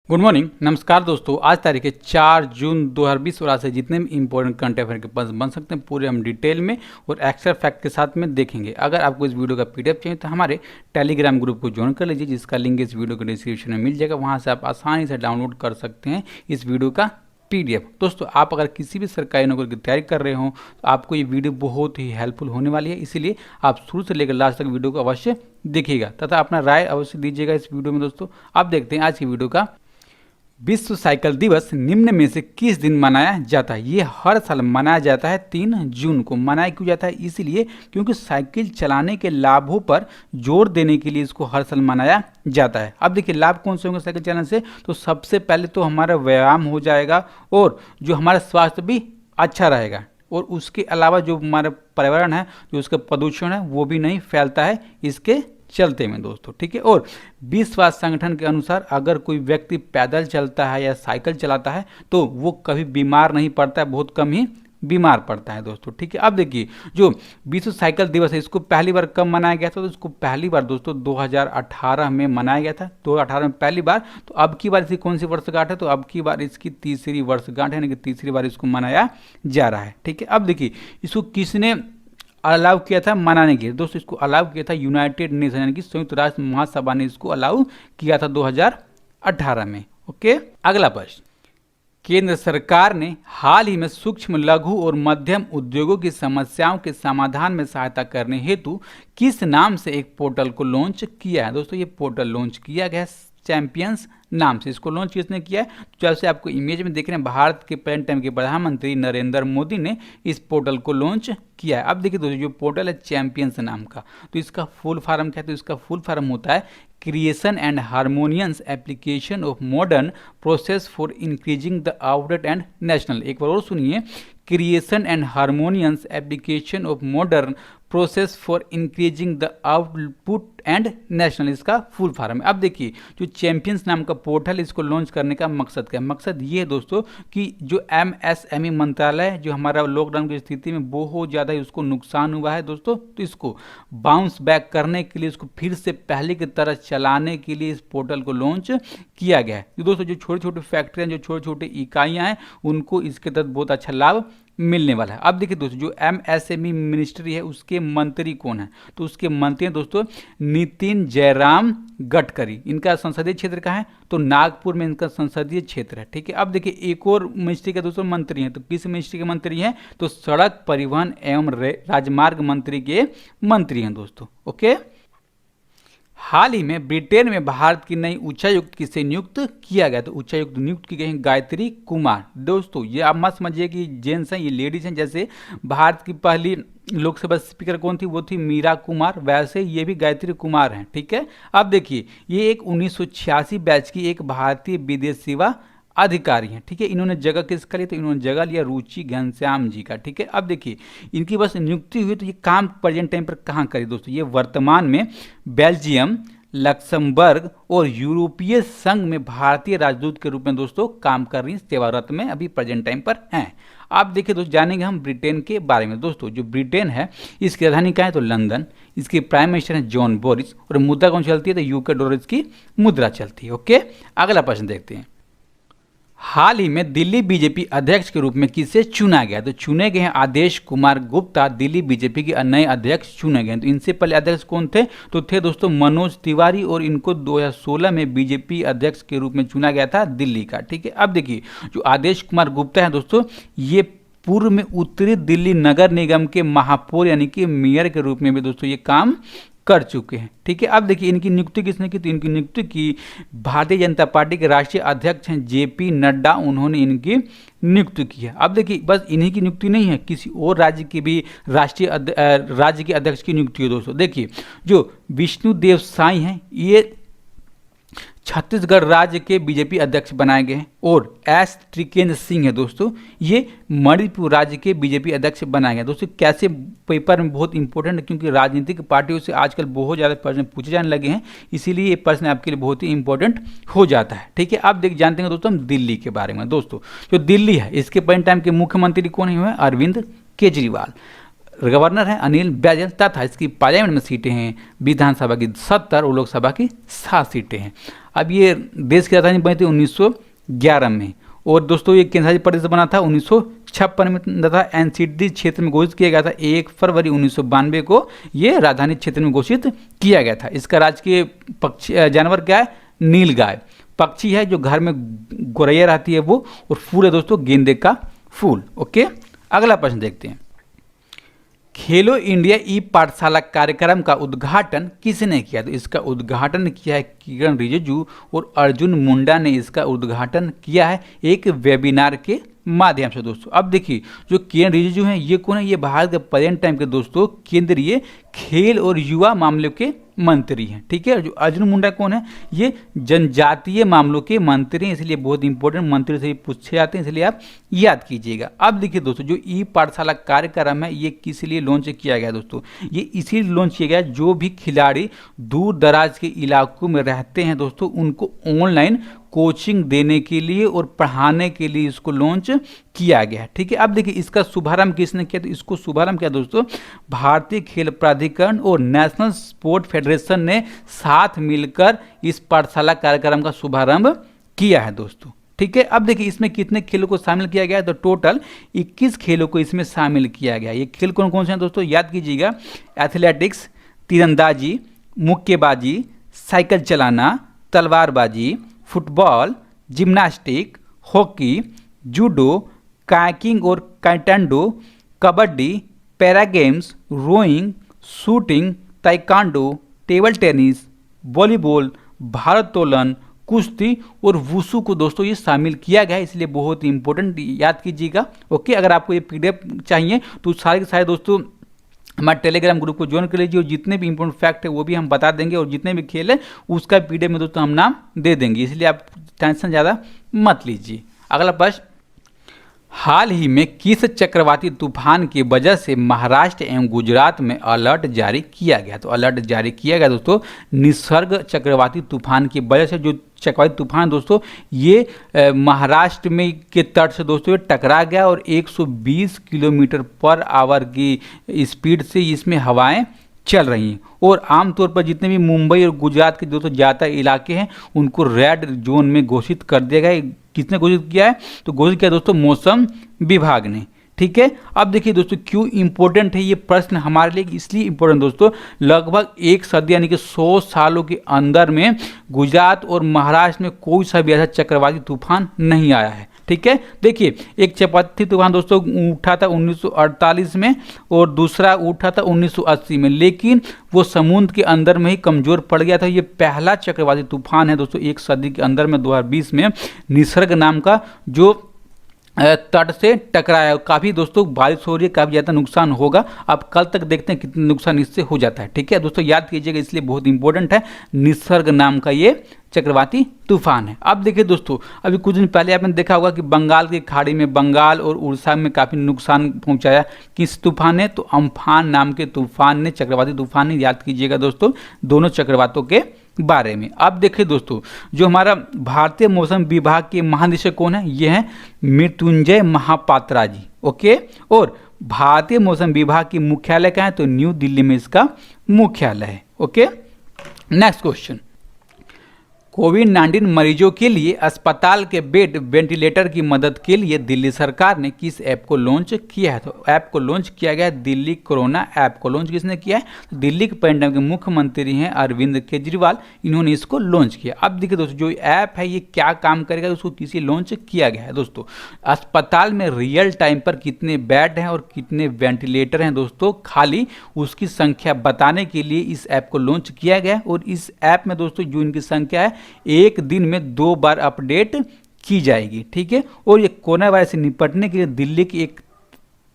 Good morning, नमस्कार दोस्तों। आज तारीख है 4 जून 2020 और आज से जितने भी इंपॉर्टेंट करंट अफेयर के पास बन सकते हैं पूरे हम डिटेल में और एक्स्ट्रा फैक्ट के साथ में देखेंगे। अगर आपको इस वीडियो का पीडीएफ चाहिए तो हमारे टेलीग्राम ग्रुप को ज्वाइन कर लीजिए, जिसका लिंक इस वीडियो के डिस्क्रिप्शन में मिल जाएगा। वहाँ से आप आसानी से डाउनलोड कर सकते हैं इस वीडियो का पीडीएफ। दोस्तों, आप अगर किसी भी सरकारी नौकरी की तैयारी कर रहे हो तो आपको ये वीडियो बहुत ही हेल्पफुल होने वाली है, इसीलिए आप शुरू से लेकर लास्ट तक वीडियो को अवश्य देखिएगा तथा अपना राय अवश्य दीजिएगा इस वीडियो में। दोस्तों, आप देखते हैं आज की वीडियो का विश्व साइकिल दिवस निम्न में से किस दिन मनाया जाता है। ये हर साल मनाया जाता है 3 जून को। मनाया क्यों जाता है? इसलिए क्योंकि साइकिल चलाने के लाभों पर जोर देने के लिए इसको हर साल मनाया जाता है। अब देखिए लाभ कौन से होंगे साइकिल चलाने से। तो सबसे पहले तो हमारा व्यायाम हो जाएगा और जो हमारा स्वास्थ्य भी अच्छा रहेगा, और उसके अलावा जो हमारा पर्यावरण है, जो उसका प्रदूषण है, वो भी नहीं फैलता है इसके चलते में दोस्तों, ठीक है। और विश्व स्वास्थ्य संगठन के अनुसार अगर कोई व्यक्ति पैदल चलता है या साइकिल चलाता है तो वो कभी बीमार नहीं पड़ता है, बहुत कम ही बीमार पड़ता है दोस्तों, ठीक है। अब देखिए जो विश्व साइकिल दिवस है इसको पहली बार कब मनाया गया था? तो इसको पहली बार दोस्तों 2018 में मनाया गया था। 2018 में पहली बार। तो अब की बार इसकी कौन सी वर्षगांठ है? तो अब की बार इसकी तीसरी वर्षगांठ है, यानी कि तीसरी बार इसको मनाया जा रहा है, ठीक है। अब देखिए इसको किसने अलाउ किया था मनाने के? दोस्तों, इसको अलाउ किया था यूनाइटेड नेशन यानी कि संयुक्त राष्ट्र महासभा ने इसको अलाउ किया था 2018 में। ओके, अगला प्रश्न। केंद्र सरकार ने हाल ही में सूक्ष्म, लघु और मध्यम उद्योगों की समस्याओं के समाधान में सहायता करने हेतु किस नाम से एक पोर्टल को लॉन्च किया है? दोस्तों, ये पोर्टल लॉन्च किया गया चैंपियंस नाम से। इसको लॉन्च किसने किया है? तो जैसे आपको इमेज में देख रहे हैं, भारत के प्रेजेंट टाइम के प्रधानमंत्री नरेंद्र मोदी ने इस पोर्टल को लॉन्च किया है। अब देखिए दोस्तों, जो पोर्टल है चैंपियंस नाम का, तो इसका फुल फॉर्म क्या है? तो इसका फुल फॉर्म होता है creation and harmonious application of modern process for increasing the output and national. एक बार और सुनिए, creation and harmonious application of modern process for increasing the output and national, इसका फुल फॉर्म है। अब देखिए जो चैंपियंस नाम का पोर्टल, इसको लॉन्च करने का मकसद क्या है? मकसद ये है दोस्तों कि जो एमएसएमई मंत्रालय, जो हमारा लॉकडाउन की स्थिति में बहुत ज़्यादा उसको नुकसान हुआ है दोस्तों, तो इसको बाउंस बैक करने के लिए, इसको फिर से पहले की तरह चलाने के लिए इस पोर्टल को लॉन्च किया गया है। दोस्तों, जो छोटे छोटे फैक्ट्रियाँ, जो छोटे छोटे इकाइयाँ हैं, उनको इसके तहत बहुत अच्छा लाभ मिलने वाला है। अब देखिए दोस्तों, जो एमएसएमई मिनिस्ट्री है उसके मंत्री कौन है? तो उसके मंत्री हैं दोस्तों नितिन जयराम गडकरी। इनका संसदीय क्षेत्र कहाँ है? तो नागपुर में इनका संसदीय क्षेत्र है, ठीक है। अब देखिए एक और मिनिस्ट्री के दोस्तों मंत्री हैं, तो किस मिनिस्ट्री के मंत्री हैं? तो सड़क परिवहन एवं राजमार्ग मंत्री के मंत्री हैं दोस्तों। ओके, हाल ही में ब्रिटेन में भारत की नई उच्चायुक्त किसे नियुक्त किया गया? तो उच्चायुक्त नियुक्त की गई है गायत्री कुमार। दोस्तों, ये आप मत समझिए कि जेंट्स हैं, ये लेडीज हैं। जैसे भारत की पहली लोकसभा स्पीकर कौन थी? वो थी मीरा कुमार। वैसे ये भी गायत्री कुमार हैं, ठीक है। अब देखिए ये एक 1986 बैच की एक भारतीय विदेश सेवा अधिकारी हैं, ठीक है। इन्होंने जगह किसका लिया? तो इन्होंने जगह लिया रुचि घनश्याम जी का, ठीक है। अब देखिए इनकी बस नियुक्ति हुई, तो ये काम प्रेजेंट टाइम पर कहाँ करी दोस्तों? ये वर्तमान में बेल्जियम, लक्समबर्ग और यूरोपीय संघ में भारतीय राजदूत के रूप में दोस्तों काम कर रही, सेवारत में अभी प्रेजेंट टाइम पर हैं। आप देखिए दोस्तों, जानेंगे हम ब्रिटेन के बारे में। दोस्तों, जो ब्रिटेन है इसकी राजधानी कहाँ है? तो लंदन। इसके प्राइम मिनिस्टर है जॉन बोरिस, और मुद्रा कौन चलती है? तो यूके डॉलर की मुद्रा चलती है। ओके, अगला प्रश्न देखते हैं। हाल ही में दिल्ली बीजेपी अध्यक्ष के रूप में किसे चुना गया? तो चुने गए हैं आदेश कुमार गुप्ता, दिल्ली बीजेपी के नए अध्यक्ष चुने गए। तो इनसे पहले अध्यक्ष कौन थे? तो थे दोस्तों मनोज तिवारी, और इनको 2016 में बीजेपी अध्यक्ष के रूप में चुना गया था दिल्ली का, ठीक है। अब देखिए जो आदेश कुमार गुप्ता है दोस्तों, ये पूर्व में उत्तरी दिल्ली नगर निगम के महापौर यानी कि मेयर के रूप में भी दोस्तों ये काम कर चुके हैं, ठीक है। अब देखिए इनकी नियुक्ति किसने की? तो इनकी नियुक्ति की भारतीय जनता पार्टी के राष्ट्रीय अध्यक्ष हैं जेपी नड्डा, उन्होंने इनकी नियुक्ति की है। अब देखिए बस इन्हीं की नियुक्ति नहीं है, किसी और राज्य की भी राज्य के अध्यक्ष की नियुक्ति है दोस्तों। देखिए जो विष्णुदेव साई हैं, ये छत्तीसगढ़ राज्य के बीजेपी अध्यक्ष बनाए गए हैं, और एस त्रिकेंद्र सिंह है दोस्तों, ये मणिपुर राज्य के बीजेपी अध्यक्ष बनाए गए। दोस्तों कैसे पेपर में बहुत इंपॉर्टेंट है, क्योंकि राजनीतिक पार्टियों से आजकल बहुत ज़्यादा प्रश्न पूछे जाने लगे हैं, इसीलिए ये प्रश्न आपके लिए बहुत ही इंपॉर्टेंट हो जाता है, ठीक है। आप जानते हैं दोस्तों हम दिल्ली के बारे में। दोस्तों जो दिल्ली है इसके प्रेजेंट टाइम के मुख्यमंत्री कौन है? अरविंद केजरीवाल। गवर्नर हैं अनिल बैजल तथा इसकी पार्लियामेंट में सीटें हैं विधानसभा की 70 और लोकसभा की 7 सीटें हैं। अब ये देश की राजधानी बनी थी 1911 में और दोस्तों ये केंद्र शासित प्रदेश बना था 1956 में तथा एनसीडी क्षेत्र में घोषित किया गया था 1 फरवरी 1992 को ये राजधानी क्षेत्र में घोषित किया गया था। इसका राजकीय पक्षी जानवर क्या है? नीलगाय पक्षी है जो घर में गोरैया रहती है वो, और फूल है दोस्तों गेंदे का फूल। ओके, अगला प्रश्न देखते हैं। खेलो इंडिया ई पाठशाला कार्यक्रम का उद्घाटन किसने किया? तो इसका उद्घाटन किया है किरण रिजिजू और अर्जुन मुंडा ने इसका उद्घाटन किया है एक वेबिनार के माध्यम से। दोस्तों अब देखिए जो किरण रिजिजू हैं ये कौन है? ये भारत के प्रेजेंट टाइम के दोस्तों केंद्रीय खेल और युवा मामलों के मंत्री हैं। ठीक है, जो अर्जुन मुंडा कौन है? ये जनजातीय मामलों के मंत्री हैं, इसलिए बहुत इंपॉर्टेंट मंत्री से पूछे जाते हैं, इसलिए आप याद कीजिएगा। अब देखिए दोस्तों जो ई पाठशाला कार्यक्रम है ये किस लिए लॉन्च किया गया? दोस्तों ये इसीलिए लॉन्च किया गया जो भी खिलाड़ी दूर दराज के इलाकों में रहते हैं दोस्तों उनको ऑनलाइन कोचिंग देने के लिए और पढ़ाने के लिए इसको लॉन्च किया गया है। ठीक है, अब देखिए इसका शुभारंभ किसने किया? तो इसको शुभारंभ किया दोस्तों भारतीय खेल प्राधिकरण और नेशनल स्पोर्ट फेडरेशन ने साथ मिलकर इस पाठशाला कार्यक्रम का शुभारंभ किया है दोस्तों। ठीक है, अब देखिए इसमें कितने खेलों को शामिल किया गया है? तो टोटल 21 खेलों को इसमें शामिल किया गया है। ये खेल कौन कौन से हैं दोस्तों? याद कीजिएगा, एथलेटिक्स, तीरंदाजी, मुक्केबाजी, साइकिल चलाना, तलवारबाजी, football, gymnastic, hockey, judo, kayaking और काइटेंडो, kabaddi, para games, rowing, shooting, taekwondo, table tennis, volleyball, भारोत्तोलन, कुश्ती और वुशु को दोस्तों ये शामिल किया गया है, इसलिए बहुत ही इंपॉर्टेंट याद कीजिएगा। ओके, अगर आपको ये पीडीएफ चाहिए तो सारे के सारे दोस्तों हमारे टेलीग्राम ग्रुप को ज्वाइन कर लीजिए और जितने भी इंपॉर्टेंट फैक्ट है वो भी हम बता देंगे और जितने भी खेल है उसका पीडीएफ में दोस्तों हम नाम दे देंगे, इसलिए आप टेंशन ज़्यादा मत लीजिए। अगला प्रश्न, हाल ही में किस चक्रवाती तूफान की वजह से महाराष्ट्र एवं गुजरात में अलर्ट जारी किया गया? तो अलर्ट जारी किया गया दोस्तों निसर्ग चक्रवाती तूफान की वजह से। जो चक्रवाती तूफान दोस्तों ये महाराष्ट्र में के तट से दोस्तों ये टकरा गया और 120 किलोमीटर पर आवर की स्पीड से इसमें हवाएं चल रही हैं और आमतौर पर जितने भी मुंबई और गुजरात के दोस्तों ज़्यादा इलाके हैं उनको रेड जोन में घोषित कर दिया गया है। किसने घोषित किया है? तो घोषित किया दोस्तों मौसम विभाग ने। ठीक है, अब देखिए दोस्तों क्यों इंपॉर्टेंट है ये प्रश्न हमारे लिए? इसलिए इंपॉर्टेंट दोस्तों लगभग एक सदी यानी कि 100 सालों के अंदर में गुजरात और महाराष्ट्र में कोई सा भी ऐसा चक्रवाती तूफान नहीं आया है। ठीक है, देखिए एक चक्रवाती तूफान दोस्तों उठा था 1948 में और दूसरा उठा था 1980 में, लेकिन वो समुद्र के अंदर में ही कमजोर पड़ गया था। ये पहला चक्रवाती तूफान है दोस्तों एक सदी के अंदर में 2020 में निसर्ग नाम का जो तट से टकराया। काफ़ी दोस्तों बारिश हो रही है, काफ़ी ज़्यादा नुकसान होगा। अब कल तक देखते हैं कितने नुकसान इससे हो जाता है। ठीक है दोस्तों, याद कीजिएगा, इसलिए बहुत इंपॉर्टेंट है। निसर्ग नाम का ये चक्रवाती तूफान है। अब देखिए दोस्तों अभी कुछ दिन पहले आपने देखा होगा कि बंगाल की खाड़ी में बंगाल और उड़ीसा में काफ़ी नुकसान पहुंचाया किस तूफान ने? तो अम्फान नाम के तूफान ने, चक्रवाती तूफान ने। याद कीजिएगा दोस्तों दोनों चक्रवातों के बारे में। अब देखिए दोस्तों जो हमारा भारतीय मौसम विभाग के महानिदेशक कौन है? ये हैं मृत्युंजय महापात्रा जी। ओके, और भारतीय मौसम विभाग की मुख्यालय कहाँ है? तो न्यू दिल्ली में इसका मुख्यालय है। ओके, नेक्स्ट क्वेश्चन, कोविड-19 मरीजों के लिए अस्पताल के बेड वेंटिलेटर की मदद के लिए दिल्ली सरकार ने किस ऐप को लॉन्च किया है? तो ऐप को लॉन्च किया गया है दिल्ली कोरोना ऐप को। लॉन्च किसने किया है? तो दिल्ली के पैंडम के मुख्यमंत्री हैं अरविंद केजरीवाल, इन्होंने इसको लॉन्च किया। अब देखिए दोस्तों जो ऐप है ये क्या काम करेगा, उसको किसी लॉन्च किया गया है दोस्तों। अस्पताल में रियल टाइम पर कितने बेड हैं और कितने वेंटिलेटर हैं दोस्तों खाली, उसकी संख्या बताने के लिए इस ऐप को लॉन्च किया गया। और इस ऐप में दोस्तों जो इनकी संख्या है एक दिन में 2 बार अपडेट की जाएगी। ठीक है, और ये कोरोना वायरस से निपटने के लिए दिल्ली की एक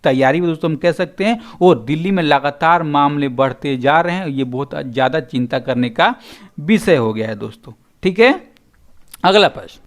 तैयारी भी दोस्तों हम कह सकते हैं। और दिल्ली में लगातार मामले बढ़ते जा रहे हैं, ये बहुत ज़्यादा चिंता करने का विषय हो गया है दोस्तों। ठीक है, अगला प्रश्न,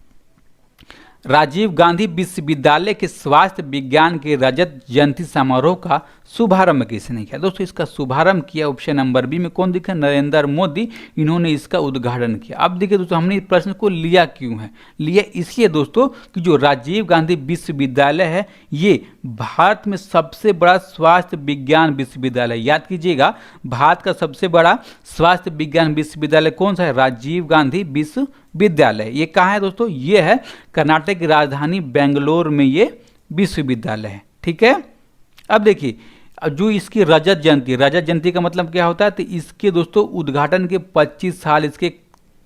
राजीव गांधी विश्वविद्यालय के स्वास्थ्य विज्ञान के रजत जयंती समारोह का शुभारंभ किसने किया? दोस्तों इसका शुभारंभ किया ऑप्शन नंबर बी में कौन दिखा? नरेंद्र मोदी, इन्होंने इसका उद्घाटन किया। अब देखिए दोस्तों हमने इस प्रश्न को लिया क्यों है? लिया इसलिए दोस्तों कि जो राजीव गांधी विश्वविद्यालय है ये भारत में सबसे बड़ा स्वास्थ्य विज्ञान विश्वविद्यालय, याद कीजिएगा भारत का सबसे बड़ा स्वास्थ्य विज्ञान विश्वविद्यालय कौन सा है? राजीव गांधी विश्वविद्यालय। ये कहाँ है दोस्तों? ये है कर्नाटक की राजधानी बेंगलोर में ये विश्वविद्यालय है। ठीक है, अब देखिए जो इसकी रजत जयंती का मतलब क्या होता है? तो इसके दोस्तों उद्घाटन के 25 साल इसके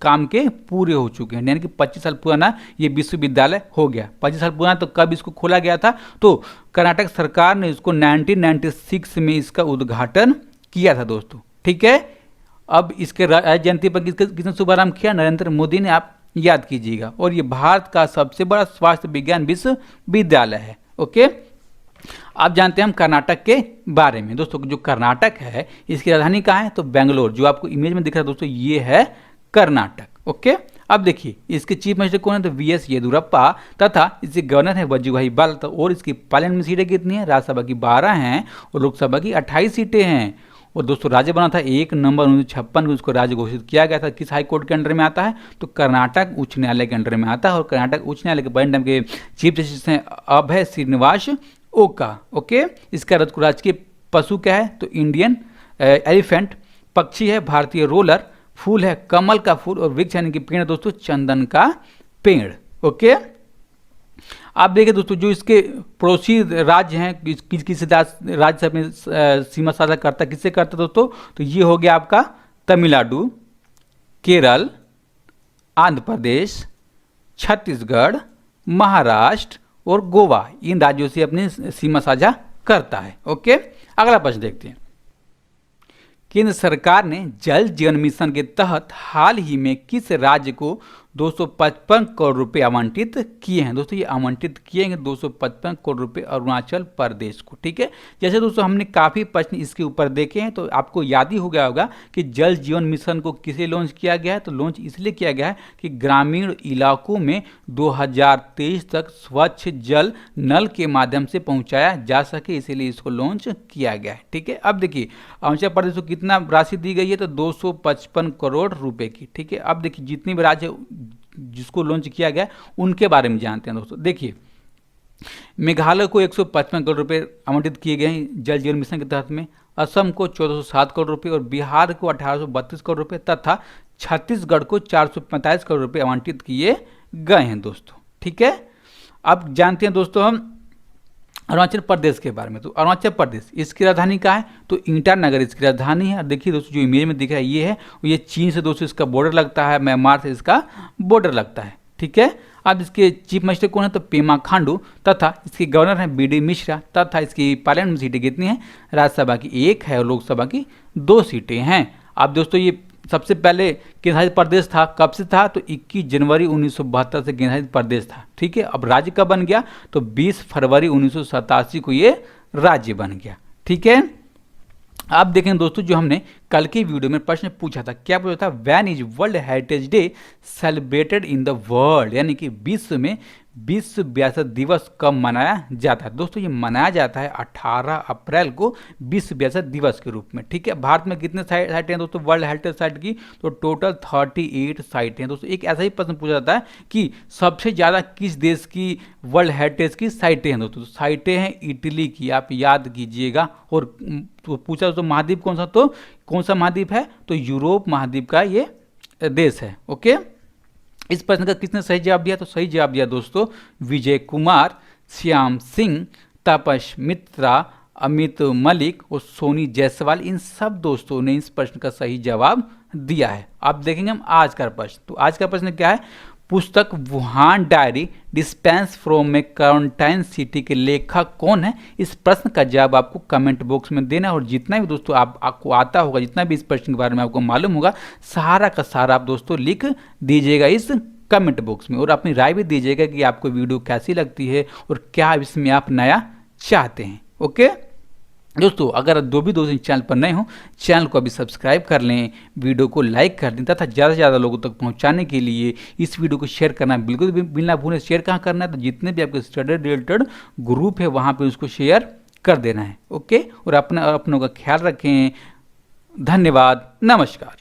काम के पूरे हो चुके हैं, यानी कि 25 साल पुराना ये विश्वविद्यालय हो गया। 25 साल पुराना तो कब इसको खोला गया था? तो कर्नाटक सरकार ने इसको 1996 में इसका उद्घाटन किया था दोस्तों। ठीक है, अब इसके रजत जयंती पर किसने शुभारंभ किया? नरेंद्र मोदी ने, आप याद कीजिएगा। और ये भारत का सबसे बड़ा स्वास्थ्य विज्ञान विश्वविद्यालय है। ओके, आप जानते हैं हम कर्नाटक के बारे में। दोस्तों जो कर्नाटक है इसकी राजधानी कहाँ है? तो बेंगलोर, जो आपको इमेज में दिख रहा है दोस्तों ये है कर्नाटक। ओके, अब देखिए इसके चीफ मिनिस्टर कौन है? तो वी एस येदियुरप्पा, तथा इसके गवर्नर है वजुभाई वाला। और इसकी पार्लियामेंट में सीटें कितनी है? राज्यसभा की 12 हैं और लोकसभा की 28 सीटें हैं। और दोस्तों राज्य बना था 1 नवंबर 1956 में, उसको राज्य घोषित किया गया था। किस हाई कोर्ट के अंडर में आता है? तो कर्नाटक उच्च न्यायालय के अंडर में आता है। और कर्नाटक उच्च न्यायालय के बड़े के चीफ जस्टिस हैं अभय श्रीनिवास ओका। ओके, इसका राजकीय पशु क्या है? तो इंडियन एलिफेंट। पक्षी है भारतीय रोलर। फूल है कमल का फूल। और वृक्ष यानी कि पेड़ दोस्तों चंदन का पेड़। ओके, आप देखिए दोस्तों जो इसके पड़ोसी राज्य हैं किस राज्य से अपनी सीमा साझा करता है, किससे करता है दोस्तों? तो ये हो गया आपका तमिलनाडु, केरल, आंध्र प्रदेश, छत्तीसगढ़, महाराष्ट्र और गोवा, इन राज्यों से अपनी सीमा साझा करता है। ओके, अगला प्रश्न देखते हैं। केंद्र सरकार ने जल जीवन मिशन के तहत हाल ही में किस राज्य को 255 करोड़ रुपए आवंटित किए हैं? दोस्तों ये आवंटित किए हैं 255 करोड़ रुपए अरुणाचल प्रदेश को। ठीक है, जैसे दोस्तों हमने काफ़ी प्रश्न इसके ऊपर देखे हैं, तो आपको याद ही हो गया होगा कि जल जीवन मिशन को किसे लॉन्च किया गया है? तो लॉन्च इसलिए किया गया है कि ग्रामीण इलाकों में 2023 तक स्वच्छ जल नल के माध्यम से पहुँचाया जा सके, इसीलिए इसको लॉन्च किया गया है। ठीक है, अब देखिए अरुणाचल प्रदेश को कितना राशि दी गई है? तो 255 करोड़ रुपए की। ठीक है, अब देखिए जितने भी राज्य जिसको लॉन्च किया गया उनके बारे में जानते हैं दोस्तों। देखिए मेघालय को 155 करोड़ रुपए आवंटित किए गए हैं जल जीवन मिशन के तहत में। असम को 1407 करोड़ रुपए और बिहार को 1832 करोड़ रुपए तथा छत्तीसगढ़ को 445 करोड़ रुपए आवंटित किए गए हैं दोस्तों। ठीक है, अब जानते हैं दोस्तों हम अरुणाचल प्रदेश के बारे में। तो अरुणाचल प्रदेश इसकी राजधानी कहाँ है? तो ईटानगर इसकी राजधानी है। और देखिए दोस्तों जो इमेज में दिख रहा है ये है, ये चीन से दोस्तों इसका बॉर्डर लगता है, म्यांमार से इसका बॉर्डर लगता है। ठीक है, अब इसके चीफ मिनिस्टर कौन है? तो पेमा खांडू, तथा इसके गवर्नर हैं बी डी मिश्रा, तथा इसकी पार्लियामेंट में सीटें कितनी हैं? राज्यसभा की 1 है और लोकसभा की 2 सीटें हैं। अब दोस्तों ये सबसे पहले केंद्रशासित प्रदेश था, कब से था? तो 21 जनवरी 1972 से केंद्रशासित प्रदेश था। ठीक है, अब राज्य कब बन गया? तो 20 फरवरी 1987 को ये राज्य बन गया। ठीक है, आप देखें दोस्तों जो हमने कल की वीडियो में प्रश्न पूछा था, क्या पूछा था? When is world heritage day celebrated in the world, यानी कि विश्व में विश्व विरासत दिवस कब मनाया जाता है? दोस्तों ये मनाया जाता है 18 अप्रैल को विश्व विरासत दिवस के रूप में। ठीक है, भारत में कितने साइटें हैं दोस्तों वर्ल्ड हेरिटेज साइट की? तो टोटल 38 साइटें हैं दोस्तों। एक ऐसा ही प्रश्न पूछा जाता है कि सबसे ज़्यादा किस देश की वर्ल्ड हेरिटेज की साइटें हैं दोस्तों? तो साइटें हैं इटली की, आप याद कीजिएगा। और तो पूछा दोस्तों महाद्वीप कौन सा? तो कौन सा महाद्वीप है? तो यूरोप महाद्वीप का ये देश है। ओके, इस प्रश्न का किसने सही जवाब दिया? तो सही जवाब दिया दोस्तों विजय कुमार, श्याम सिंह, तापस मित्रा, अमित मलिक और सोनी जायसवाल। इन सब दोस्तों ने इस प्रश्न का सही जवाब दिया है। अब देखेंगे हम आज का प्रश्न। तो आज का प्रश्न क्या है? पुस्तक Wuhan diary dispense from A quarantine city के लेखक कौन है? इस प्रश्न का जवाब आपको कमेंट बॉक्स में देना। और जितना भी दोस्तों आपको आता होगा, जितना भी इस प्रश्न के बारे में आपको मालूम होगा, सारा का सारा आप दोस्तों लिख दीजिएगा इस कमेंट बॉक्स में। और अपनी राय भी दीजिएगा कि आपको वीडियो कैसी लगती है और क्या इसमें आप नया चाहते हैं। ओके दोस्तों, अगर दोस्त चैनल पर नए हो, चैनल को अभी सब्सक्राइब कर लें, वीडियो को लाइक कर दें, तथा ज़्यादा से ज़्यादा लोगों तक पहुंचाने के लिए इस वीडियो को शेयर करना बिल्कुल भी ना भूलें। शेयर कहाँ करना है? तो जितने भी आपके स्टडी रिलेटेड ग्रुप है वहाँ पे उसको शेयर कर देना है। ओके, और अपना अपनों का ख्याल रखें। धन्यवाद, नमस्कार।